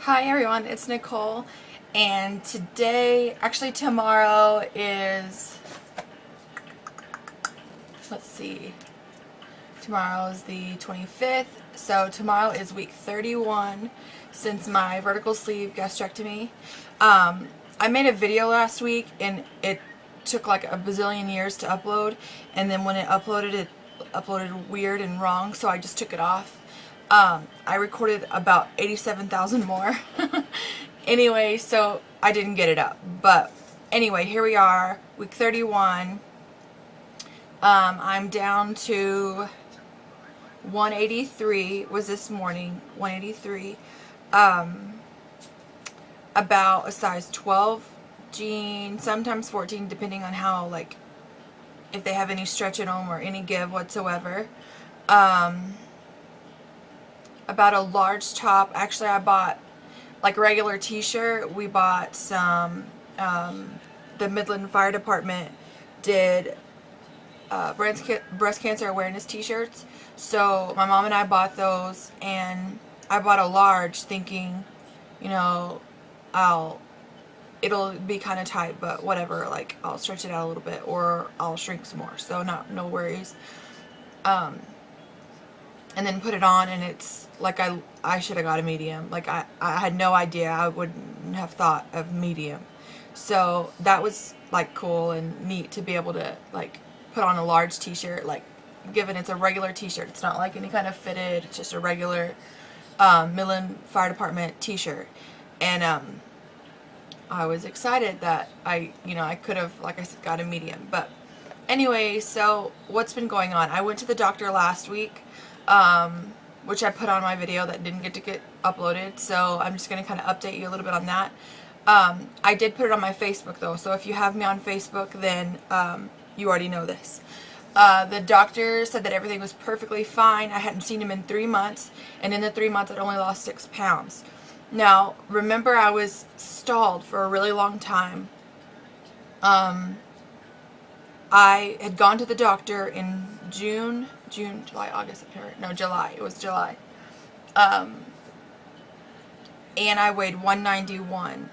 Hi everyone, it's Nicole, and tomorrow is, let's see, tomorrow is the 25th, so tomorrow is week 31 since my vertical sleeve gastrectomy. I made a video last week and it took like a bazillion years to upload, and then when it uploaded weird and wrong, so I just took it off. I recorded about 87,000 more. Anyway, so I didn't get it up. But anyway, here we are, week 31. I'm down to 183, was this morning, 183. About a size 12 jean, sometimes 14, depending on how, like, if they have any stretch in them or any give whatsoever. About a large top. Actually, I bought like a regular t-shirt. We bought some, the Midland Fire Department did breast cancer awareness t-shirts. So my mom and I bought those, and I bought a large thinking, you know, it'll be kind of tight, but whatever, like I'll stretch it out a little bit or I'll shrink some more. So no worries. And then put it on, and it's like I should have got a medium. Like I had no idea. I wouldn't have thought of medium. So that was like cool and neat to be able to like put on a large t-shirt, like given it's a regular t-shirt. It's not like any kind of fitted, it's just a regular Midland Fire Department t-shirt. And I was excited that I could have, like I said, got a medium. But anyway, so what's been going on? I went to the doctor last week, which I put on my video that didn't get uploaded, so I'm just going to kind of update you a little bit on that. I did put it on my Facebook though, so if you have me on Facebook, then you already know this. The doctor said that everything was perfectly fine. I hadn't seen him in 3 months, and in the 3 months I'd only lost 6 pounds. Now, remember, I was stalled for a really long time. I had gone to the doctor in June, July, August, September, no, July. It was July. And I weighed 191.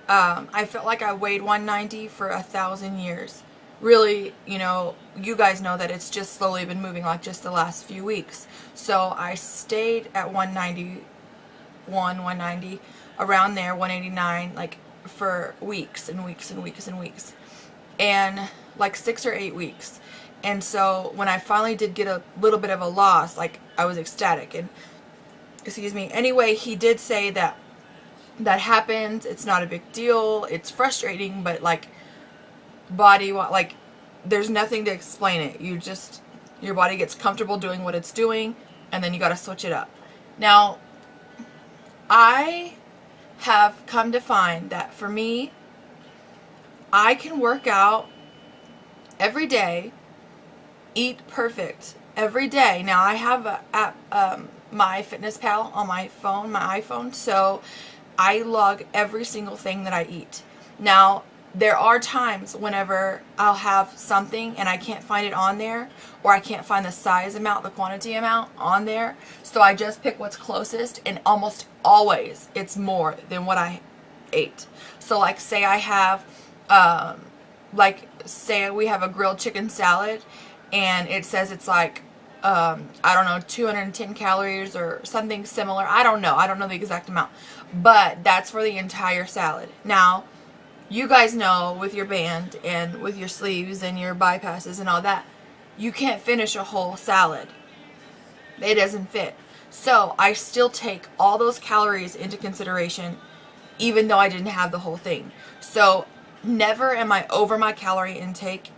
I felt like I weighed 190 for 1,000 years. Really, you guys know that it's just slowly been moving, like just the last few weeks. So I stayed at 190, around there, 189, like for weeks and weeks and weeks and weeks. And like 6 or 8 weeks. And so when I finally did get a little bit of a loss, like I was ecstatic. And excuse me, anyway, he did say that happens, it's not a big deal, it's frustrating, but like like there's nothing to explain it. Your body gets comfortable doing what it's doing, and then you got to switch it up. Now, I have come to find that for me, I can work out every day, eat perfect every day. Now, I have a app, MyFitnessPal on my phone, my iPhone, so I log every single thing that I eat. Now, there are times whenever I'll have something and I can't find it on there, or I can't find the size amount, the quantity amount on there, so I just pick what's closest, and almost always it's more than what I ate. So like say I have say we have a grilled chicken salad, and it says it's like I don't know, 210 calories or something similar. I don't know the exact amount, but that's for the entire salad. Now, you guys know with your band and with your sleeves and your bypasses and all that, you can't finish a whole salad. It doesn't fit. So I still take all those calories into consideration, even though I didn't have the whole thing. So never am I over my calorie intake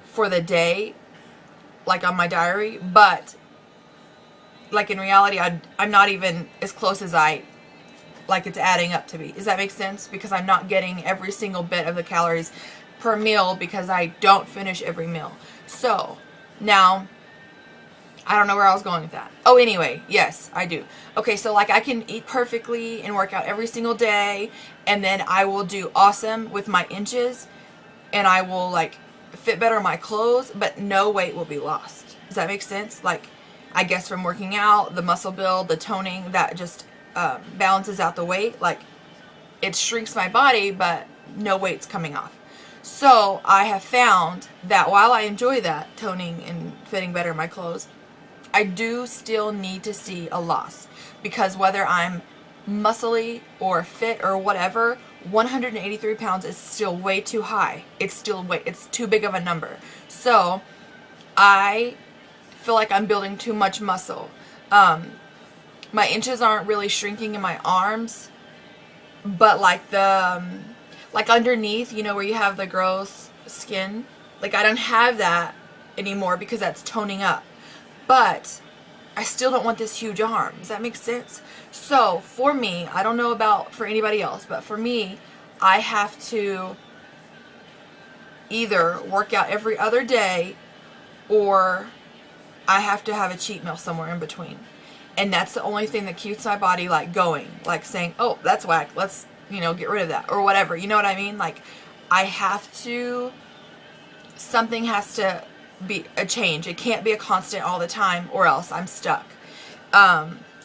for the day, like on my diary, but like in reality, I'm not even as close as like it's adding up to be. Does that make sense? Because I'm not getting every single bit of the calories per meal, because I don't finish every meal. So now, I don't know where I was going with that. Oh, anyway, yes, I do. Okay, so like I can eat perfectly and work out every single day, and then I will do awesome with my inches, and I will like fit better in my clothes, but no weight will be lost. Does that make sense? Like, I guess from working out, the muscle build, the toning, that just balances out the weight. Like, it shrinks my body, but no weight's coming off. So I have found that while I enjoy that, toning and fitting better in my clothes, I do still need to see a loss. Because whether I'm muscly or fit or whatever, 183 pounds is still way too high. It's too big of a number. So I feel like I'm building too much muscle. My inches aren't really shrinking in my arms, but like like underneath, you know, where you have the girl's skin, like I don't have that anymore because that's toning up. But I still don't want this huge arm. Does that make sense? So for me, I don't know about for anybody else, but for me, I have to either work out every other day or I have to have a cheat meal somewhere in between. And that's the only thing that keeps my body like going, like saying, oh, that's whack, let's, you know, get rid of that or whatever. You know what I mean? Like, I have to, something has to be a change. It can't be a constant all the time or else I'm stuck.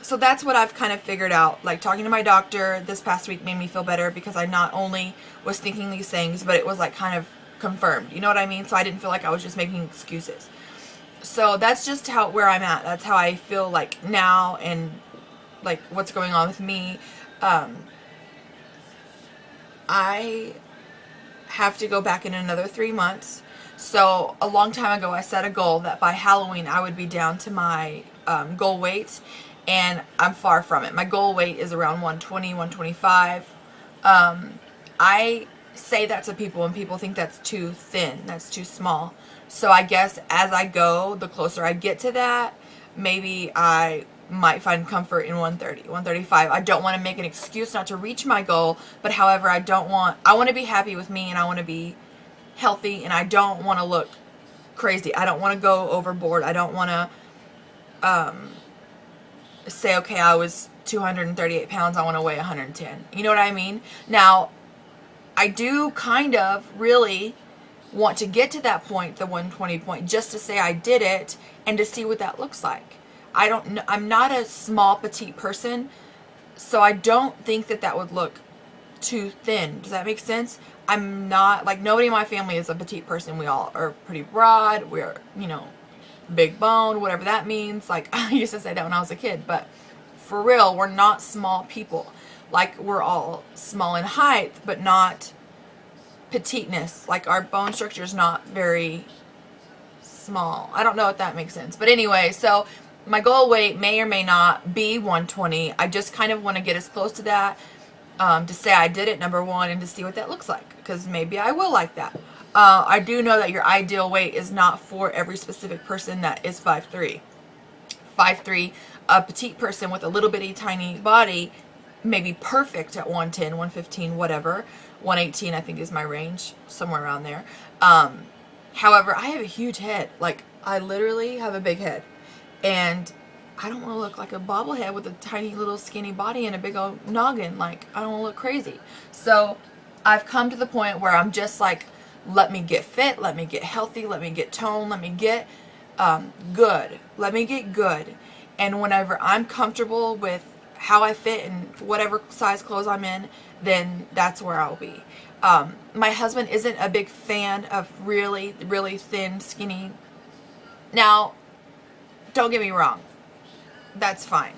So that's what I've kind of figured out. Like, talking to my doctor this past week made me feel better because I not only was thinking these things, but it was like kind of confirmed. You know what I mean? So I didn't feel like I was just making excuses. So that's just where I'm at. That's how I feel like now, and like what's going on with me. I have to go back in another 3 months. So a long time ago, I set a goal that by Halloween, I would be down to my goal weight, and I'm far from it. My goal weight is around 120, 125. I say that to people, and people think that's too thin, that's too small. So I guess as I go, the closer I get to that, maybe I might find comfort in 130, 135. I don't want to make an excuse not to reach my goal, but however, I want to be happy with me, and I want to be healthy, and I don't want to look crazy. I don't want to go overboard. I don't want to say, okay, I was 238 pounds, I want to weigh 110. You know what I mean? Now, I do kind of really want to get to that point, the 120 point, just to say I did it and to see what that looks like. I'm not a small, petite person, so I don't think that would look too thin. Does that make sense? I'm not, like, nobody in my family is a petite person. We all are pretty broad. We're, you know, big bone, whatever that means. Like, I used to say that when I was a kid, but for real, we're not small people. Like, we're all small in height, but not petiteness. Like, our bone structure is not very small. I don't know if that makes sense. But anyway, so my goal weight may or may not be 120. I just kind of want to get as close to that to say I did it, number one, and to see what that looks like. Because maybe I will like that. I do know that your ideal weight is not for every specific person that is 5'3". 5'3", a petite person with a little bitty tiny body may be perfect at 110, 115, whatever. 118 I think is my range, somewhere around there. However, I have a huge head. Like, I literally have a big head. And I don't want to look like a bobblehead with a tiny little skinny body and a big old noggin. Like, I don't want to look crazy. So I've come to the point where I'm just like, let me get fit, let me get healthy, let me get toned, let me get good. Let me get good. And whenever I'm comfortable with how I fit and whatever size clothes I'm in, then that's where I'll be. My husband isn't a big fan of really, really thin, skinny. Now, don't get me wrong. That's fine.